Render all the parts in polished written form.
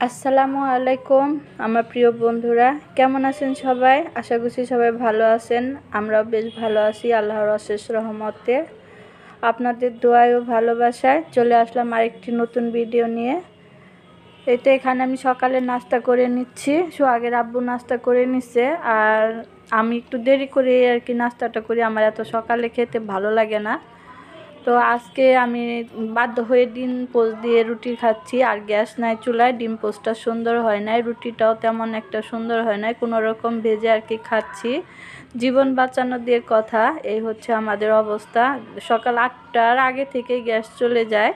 আসসালামু আলাইকুম আমার প্রিয় বন্ধুরা, কেমন আছেন সবাই? আশা করছি সবাই ভালো আছেন। আমরাও বেশ ভালো আছি আল্লাহর অশেষ রহমতে। আপনাদের দোয়ায় ও ভালোবাসায় চলে আসলাম আরেকটি নতুন ভিডিও নিয়ে। এখানে আমি সকালে নাস্তা করে নিচ্ছি। সোহাগের আব্বু নাস্তা করে নিচ্ছে, আর আমি একটু দেরি করে আর কি নাস্তাটা করি। আমার এত সকালে খেতে ভালো লাগে না। তো আজকে আমি বাধ্য হয়ে ডিম পোস্ট দিয়ে রুটি খাচ্ছি। আর গ্যাস নাই চুলায়, ডিম পোস্টটা সুন্দর হয় নাই, রুটিটাও তেমন একটা সুন্দর হয় নাই, কোনো রকম ভেজে আর কি খাচ্ছি। জীবন বাঁচানো দিয়ে কথা, এই হচ্ছে আমাদের অবস্থা। সকাল 8টার আগে থেকে গ্যাস চলে যায়,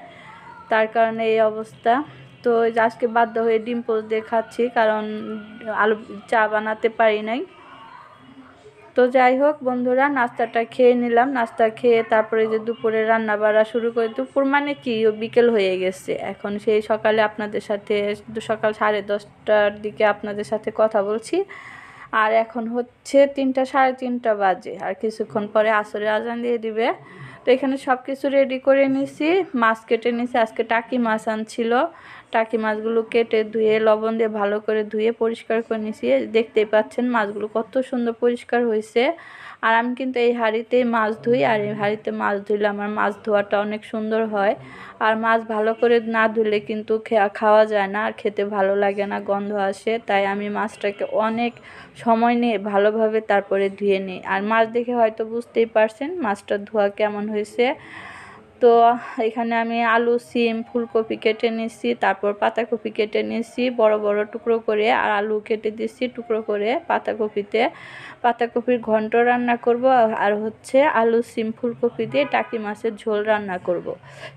তার কারণে এই অবস্থা। তো আজকে বাধ্য হয়ে ডিম পোস্ট দিয়ে খাচ্ছি, কারণ আলু চা বানাতে পারি নাই। তো যাই হোক বন্ধুরা, নাস্তাটা খেয়ে নিলাম। নাস্তা খেয়ে তারপরে যে দুপুরে রান্না বাড়া শুরু করে, দুপুর মানে কি বিকেল হয়ে গেছে এখন। সেই সকালে আপনাদের সাথে সকাল 10:30টার দিকে আপনাদের সাথে কথা বলছি। আর এখন হচ্ছে 3টা 3:30 বাজে, আর কিছুক্ষণ পরে আসরে আজান দিয়ে দিবে। তো এখানে সব কিছু রেডি করে নিছি। মাছ কেটে নিছি, আজকে টাকি মাছ আনছিল। টাকি মাছগুলো কেটে ধুয়ে লবণ দিয়ে ভালো করে ধুয়ে পরিষ্কার করে নিছি। দেখতেই পাচ্ছেন মাছগুলো কত সুন্দর পরিষ্কার হয়েছে। আর আমি কিন্তু এই হাঁড়িতেই মাছ ধুই, আর এই হাঁড়িতে মাছ ধুইলে আমার মাছ ধোয়াটা অনেক সুন্দর হয়। আর মাছ ভালো করে না ধুলে কিন্তু খাওয়া যায় না, আর খেতে ভালো লাগে না, গন্ধ আসে। তাই আমি মাছটাকে অনেক সময় নিয়ে ভালোভাবে তারপরে ধুয়ে নিই। আর মাছ দেখে হয়তো বুঝতেই পারছেন মাছটা ধোয়া কেমন হয়েছে। তো এখানে আমি আলু, সিম, ফুলকপি কেটে নিয়েছি, তারপর পাতাকপি কেটে নিয়েছি বড় বড় টুকরো করে, আর আলু কেটে দিচ্ছি টুকরো করে পাতাকপিতে। পাতাকপির ঘন্ট রান্না করব, আর হচ্ছে আলু, সিম, ফুলকপি দিয়ে টাকি মাছের ঝোল রান্না করব।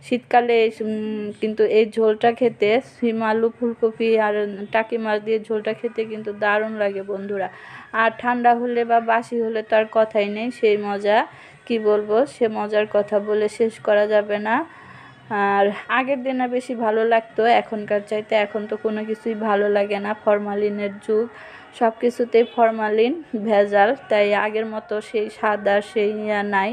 শীতকালে কিন্তু এই ঝোলটা খেতে, সিম, আলু, ফুলকপি আর টাকি মাছ দিয়ে ঝোলটা খেতে কিন্তু দারুণ লাগে বন্ধুরা। আর ঠান্ডা হলে বা বাসি হলে তো আর কথাই নেই, সেই মজা কি বলবো, সে মজার কথা বলে শেষ করা যাবে না। আর আগের দিনে বেশি ভালো লাগতো, এখনকার চাইতে এখন তো কোনো কিছুই ভালো লাগে না। ফরমালিনের যুগ, সব কিছুতেই ফরমালিন, ভেজাল, তাই আগের মতো সেই স্বাদ আর সেই নাই।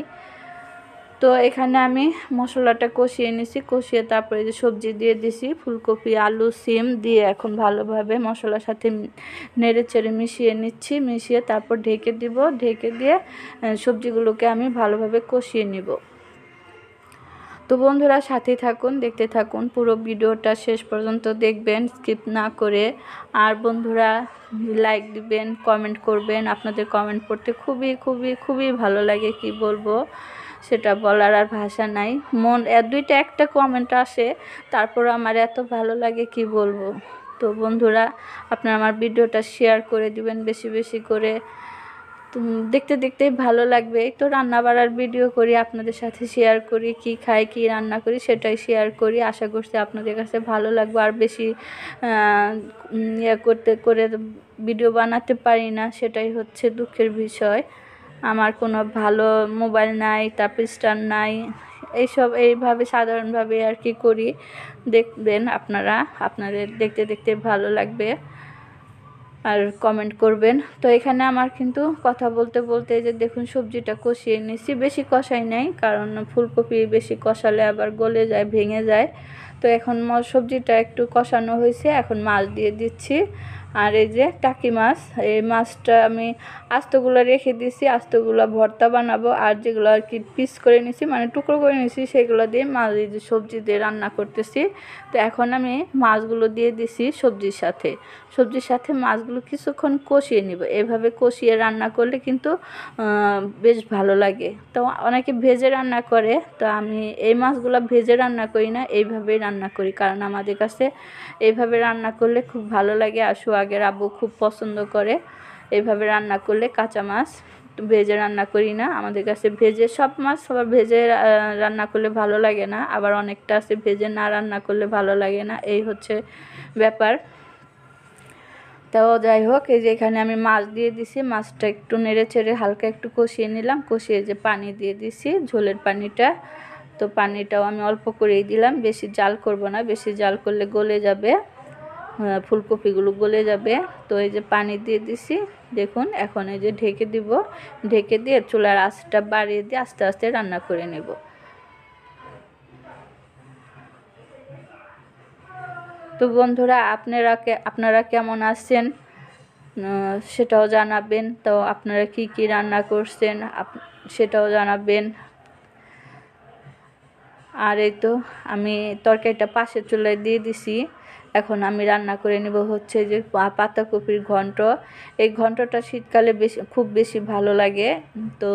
তো এখানে আমি মশলাটা কষিয়ে নিছি, কষিয়ে তারপরে যে সবজি দিয়ে দিছি, ফুলকপি, আলু, সিম দিয়ে এখন ভালোভাবে মশলার সাথে নেড়ে চেড়ে মিশিয়ে নিচ্ছি। মিশিয়ে তারপর ঢেকে দিব, ঢেকে দিয়ে সবজিগুলোকে আমি ভালোভাবে কষিয়ে নিব। তো বন্ধুরা সাথেই থাকুন, দেখতে থাকুন, পুরো ভিডিওটা শেষ পর্যন্ত দেখবেন স্কিপ না করে। আর বন্ধুরা লাইক দিবেন, কমেন্ট করবেন। আপনাদের কমেন্ট পড়তে খুবই খুবই খুবই ভালো লাগে, কি বলবো, সেটা বলার আর ভাষা নাই। মন দুইটা একটা কমেন্ট আসে, তারপর আমার এত ভালো লাগে কি বলবো। তো বন্ধুরা আপনারা আমার ভিডিওটা শেয়ার করে দিবেন বেশি বেশি করে। তো দেখতে দেখতেই ভালো লাগবে। এই তো রান্না বাড়ার ভিডিও করি, আপনাদের সাথে শেয়ার করি, কি খাই কি রান্না করি সেটাই শেয়ার করি। আশা করছি আপনাদের কাছে ভালো লাগবে। আর বেশি করতে করে ভিডিও বানাতে পারি না, সেটাই হচ্ছে দুঃখের বিষয়। আমার কোনো ভালো মোবাইল নাই, তারপর স্ট্যান্ড নাই, এইভাবে সাধারণভাবে আর কি করি। দেখবেন আপনারা, আপনাদের দেখতে দেখতে ভালো লাগবে, আর কমেন্ট করবেন। তো এখানে আমার কিন্তু কথা বলতে বলতে যে দেখুন সবজিটা কষিয়ে নিছি, বেশি কষাই নাই, কারণ ফুলকপি বেশি কষালে আবার গলে যায়, ভেঙে যায়। তো এখন সবজিটা একটু কষানো হয়েছে, এখন মাছ দিয়ে দিচ্ছি। আর এই যে টাকি মাছ, এই মাছটা আমি আস্তগুলো রেখে দিছি, আস্তগুলো ভর্তা বানাবো। আর যেগুলো আর কি পিস করে নিছি, মানে টুকরো করে নিছি, সেগুলো দিয়ে মাছ এই যে সবজি দিয়ে রান্না করতেছি। তো এখন আমি মাছগুলো দিয়ে দিছি সবজির সাথে মাছগুলো কিছুক্ষণ কষিয়ে নিব। এভাবে কষিয়ে রান্না করলে কিন্তু বেশ ভালো লাগে। তো অনেকে ভেজে রান্না করে, তো আমি এই মাছগুলো ভেজে রান্না করি না, এইভাবেই রান্না করি, কারণ আমাদের কাছে এইভাবে রান্না করলে খুব ভালো লাগে। আর সোহাগের আব্বু খুব পছন্দ করে এইভাবে রান্না করলে, কাঁচা মাছ। ভেজে রান্না করি না, আমাদের কাছে ভেজে সব মাছ সবার ভেজে রান্না করলে ভালো লাগে না, আবার অনেকটা আছে ভেজে না রান্না করলে ভালো লাগে না, এই হচ্ছে ব্যাপার। তো যাই হোক, এই যে এখানে আমি মাছ দিয়ে দিছি, মাছটা একটু নেড়ে চেড়ে হালকা একটু কষিয়ে নিলাম, কষিয়ে যে পানি দিয়ে দিছি, ঝোলের পানিটা। তো পানিটাও আমি অল্প করেই দিলাম, বেশি জাল করব না, বেশি জাল করলে গলে যাবে, ফুলকপিগুলো গলে যাবে। তো এই যে পানি দিয়ে দিছি দেখুন। এখন এই যে ঢেকে দিব, ঢেকে দিয়ে চুলার আঁচটা বাড়িয়ে দিয়ে আস্তে আস্তে রান্না করে নেব। তো বন্ধুরা আপনারা কেমন আছেন সেটাও জানাবেন। তো আপনারা কি কি রান্না করছেন সেটাও জানাবেন। আর এই তো আমি তরকারিটা পাশের চুলায় দিয়ে দিছি। এখন আমি রান্না করে নেব হচ্ছে যে পাতাকপির ঘন্ট। এই ঘন্টটা শীতকালে খুব বেশি ভালো লাগে। তো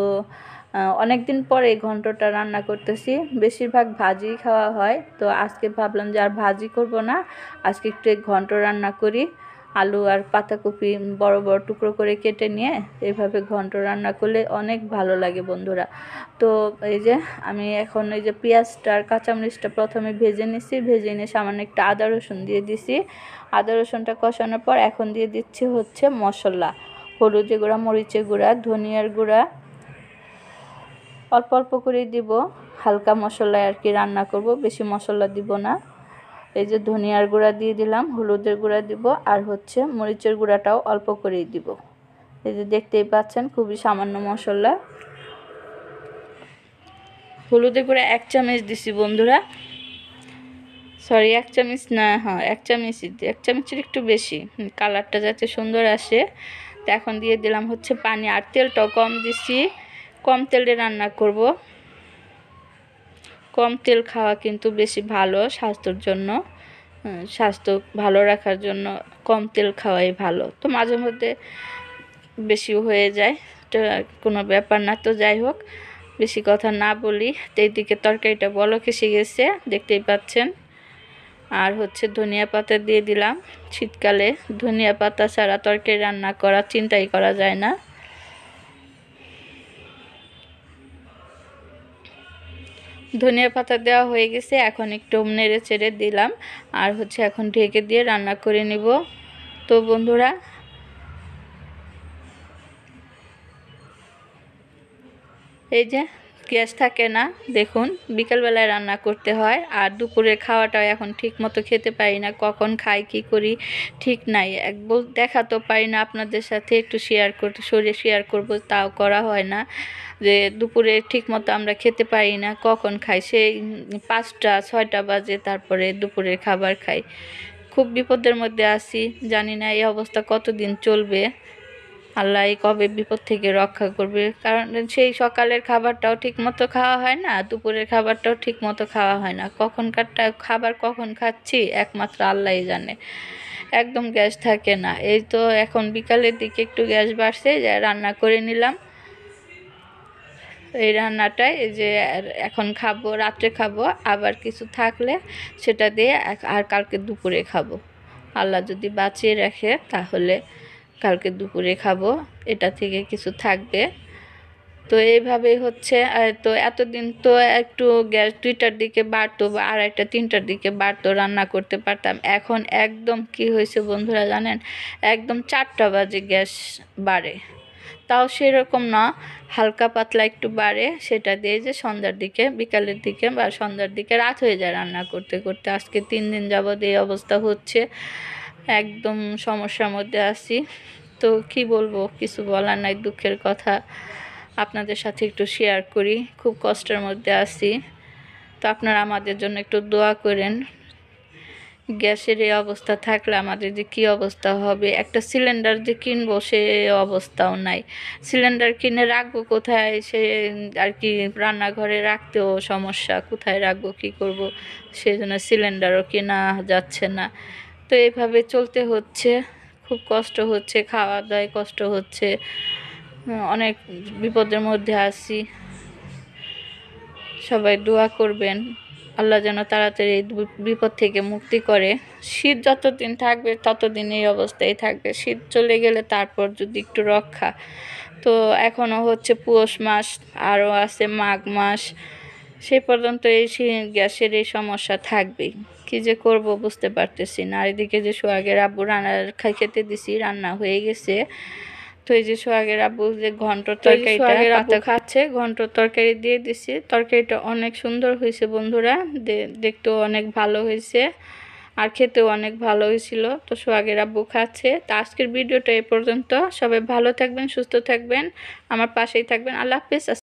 অনেক দিন পরে এই ঘন্টটা রান্না করতেছি। বেশিরভাগ ভাজি খাওয়া হয়, তো আজকে ভাবলাম যে আর ভাজি করব না, আজকে একটু এই ঘন্ট রান্না করি। আলু আর পাতাকপি বড় বড় টুকরো করে কেটে নিয়ে এইভাবে ঘন্ট রান্না করলে অনেক ভালো লাগে বন্ধুরা। তো এই যে আমি এখন এই যে পেঁয়াজটা আর কাঁচামরিচটা প্রথমে ভেজে নিছি, ভেজে নিয়ে সামান্য একটু আদা রসুন দিয়ে দিছি। আদা রসুনটা কষানোর পর এখন দিয়ে দিচ্ছি হচ্ছে মশলা, হলুদের গুঁড়া, মরিচের গুঁড়া, ধনিয়ার গুঁড়া, অল্প অল্প করে দিব। হালকা মশলায় আর কি রান্না করব, বেশি মশলা দিব না। এই যে ধনিয়ার গুঁড়া দিয়ে দিলাম, হলুদের গুঁড়া দিব, আর হচ্ছে মরিচের গুঁড়াটাও অল্প করেই দিব। এই যে দেখতেই পাচ্ছেন খুবই সামান্য মশলা। হলুদের গুঁড়া 1 চামচ দিছি বন্ধুরা, সরি 1 চামচ না, হ্যাঁ 1 চামচই, 1 চামচের একটু বেশি, কালারটা যাতে সুন্দর আসে। তো এখন দিয়ে দিলাম হচ্ছে পানি, আর তেলটাও কম দিছি, কম তেলে রান্না করব। কম তেল খাওয়া কিন্তু বেশি ভালো স্বাস্থ্যের জন্য, স্বাস্থ্য ভালো রাখার জন্য কম তেল খাওয়াই ভালো। তো মাঝে মধ্যে বেশি হয়ে যায়, তো কোনো ব্যাপার না। তো যাই হোক, বেশি কথা না বলি। তো এইদিকে তরকারিটা বলক এসে গেছে, দেখতেই পাচ্ছেন। আর হচ্ছে ধনিয়া পাতা দিয়ে দিলাম। শীতকালে ধনিয়া পাতা ছাড়া তরকারি রান্না করা চিন্তাই করা যায় না। ধনিয়া পাতা দেওয়া হয়ে গেছে, এখন একটু নেড়ে চেড়ে দিলাম। আর হচ্ছে এখন ঢেকে দিয়ে রান্না করে নিব। তো বন্ধুরা, এই যে গ্যাস থাকে না, দেখুন বিকালবেলায় রান্না করতে হয়, আর দুপুরের খাওয়াটাও এখন ঠিক মতো খেতে পারি না, কখন খাই কি করি ঠিক নাই। দেখা তো পারি না আপনাদের সাথে, একটু শেয়ার করব, তাও করা হয় না। যে দুপুরে ঠিক মতো আমরা খেতে পারি না, কখন খাই সেই 5টা 6টা বাজে, তারপরে দুপুরের খাবার খাই। খুব বিপদের মধ্যে আছি, জানি না এই অবস্থা কতদিন চলবে। আল্লাহ কবে বিপদ থেকে রক্ষা করবে, কারণ সেই সকালের খাবারটাও ঠিক মতো খাওয়া হয় না, দুপুরের খাবারটাও ঠিক মতো খাওয়া হয় না। কখনকারটা খাবার কখন খাচ্ছি একমাত্র আল্লাহই জানে। একদম গ্যাস থাকে না। এই তো এখন বিকালের দিকে একটু গ্যাস বাড়ছে, যা রান্না করে নিলাম। এই রান্নাটাই যে এখন খাবো, রাত্রে খাবো, আবার কিছু থাকলে সেটা দিয়ে আর কালকে দুপুরে খাবো। আল্লাহ যদি বাঁচিয়ে রাখে তাহলে কালকে দুপুরে খাবো, এটা থেকে কিছু থাকবে। তো এইভাবেই হচ্ছে। তো এতদিন তো একটু গ্যাস 2টার দিকে বাড়তো বা 2:30 3টার দিকে বাড়তো, রান্না করতে পারতাম। এখন একদম কি হয়েছে বন্ধুরা জানেন, একদম 4টা বাজে গ্যাস বাড়ে, তাও সেরকম না, হালকা পাতলা একটু বাড়ে। সেটা দিয়ে যে সন্ধ্যার দিকে, বিকালের দিকে বা সন্ধ্যার দিকে রাত হয়ে যায় রান্না করতে করতে। আজকে 3 দিন যাবৎ এই অবস্থা হচ্ছে, একদম সমস্যার মধ্যে আছি। তো কি বলবো, কিছু বলার নাই, দুঃখের কথা আপনাদের সাথে একটু শেয়ার করি। খুব কষ্টের মধ্যে আছি, তো আপনারা আমাদের জন্য একটু দোয়া করেন। গ্যাসের এই অবস্থা থাকলে আমাদের যে কী অবস্থা হবে, একটা সিলিন্ডার যে কিনবো সে অবস্থাও নাই। সিলিন্ডার কিনে রাখবো কোথায়, সে আর কি রান্নাঘরে রাখতেও সমস্যা, কোথায় রাখবো কী করব, সেই জন্য সিলিন্ডারও কেনা যাচ্ছে না। তো এইভাবে চলতে হচ্ছে, খুব কষ্ট হচ্ছে, খাওয়া দাওয়ায় কষ্ট হচ্ছে, অনেক বিপদের মধ্যে আছি। সবাই দোয়া করবেন, আল্লাহ যেন তাড়াতাড়ি এই বিপদ থেকে মুক্তি করে। শীত যতদিন থাকবে ততদিন এই অবস্থায় থাকবে, শীত চলে গেলে তারপর যদি একটু রক্ষা। তো এখনও হচ্ছে পৌষ মাস, আরও আছে মাঘ মাস, সে পর্যন্ত এই গ্যাসের এই সমস্যা থাকবেই। কী যে করব বুঝতে পারতেছি না। আর এদিকে যে সোহাগের আব্বু খেতে দিছি, রান্না হয়ে গেছে। তো এই যে সোহাগের আব্বু যে ঘন্ট তরকারিটা খাচ্ছে, ঘন্ট তরকারি দিয়ে দিছি। তরকারিটা অনেক সুন্দর হয়েছে বন্ধুরা, দেখতেও অনেক ভালো হয়েছে, আর খেতেও অনেক ভালো হয়েছিল। তো সোহাগের আব্বু খাচ্ছে। তো আজকের ভিডিওটা এই পর্যন্ত। সবাই ভালো থাকবেন, সুস্থ থাকবেন, আমার পাশেই থাকবেন। আল্লাহ হাফেজ।